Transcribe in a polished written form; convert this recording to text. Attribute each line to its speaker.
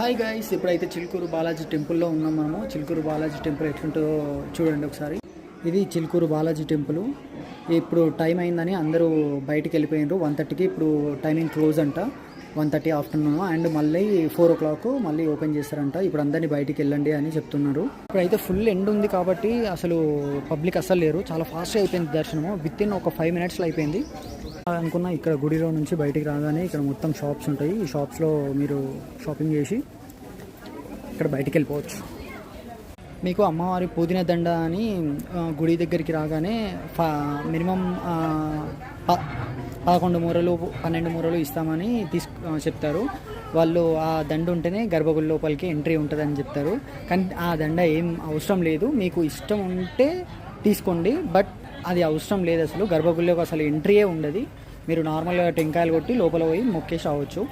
Speaker 1: Hi guys, ఇప్పుడైతే చిలుకూరు బాలాజీ టెంపుల్లో ఉన్నాం. మనము చిలుకూరు బాలాజీ టెంపుల్ ఎట్లుంటుందో చూడండి ఒకసారి. ఇది చిలుకూరు బాలాజీ టెంపుల్. ఇప్పుడు టైం అయిందని అందరూ బయటికి వెళ్ళిపోయినారు. 1:30కి ఇప్పుడు టైమింగ్ క్లోజ్ అంట. 1:30 ఆఫ్టర్నూన్ అండ్ మళ్ళీ 4 o'clock మళ్ళీ ఓపెన్ చేస్తారంట. ఇప్పుడు అందరినీ బయటికి వెళ్ళండి అని చెప్తున్నారు. ఇప్పుడైతే ఫుల్ ఎండ్ ఉంది కాబట్టి అసలు పబ్లిక్ అస్సలు లేరు. చాలా ఫాస్ట్గా అయిపోయింది దర్శనము. విత్ ఇన్ ఒక 5 minutesలో అయిపోయింది అనుకున్నా. ఇక్కడ గుడిలో నుంచి బయటికి రాగానే ఇక్కడ మొత్తం షాప్స్ ఉంటాయి. ఈ షాప్స్లో మీరు షాపింగ్ చేసి ఇక్కడ బయటికి వెళ్ళిపోవచ్చు. మీకు అమ్మవారి పుదీనా దండ అని గుడి దగ్గరికి రాగానే మినిమం 11 మూరలు 12 మూరలు ఇస్తామని చెప్తారు వాళ్ళు. ఆ దండ ఉంటేనే గర్భగుడి లోపలికి ఎంట్రీ ఉంటుందని చెప్తారు. కానీ ఆ దండ ఏం అవసరం లేదు. మీకు ఇష్టం ఉంటే తీసుకోండి, బట్ అది అవసరం లేదు. అసలు గర్భగుడిలోకి అసలు ఎంట్రీయే ఉండదు. మీరు నార్మల్గా టెంకాయలు కొట్టి లోపల పోయి మొక్కేసి రావచ్చు.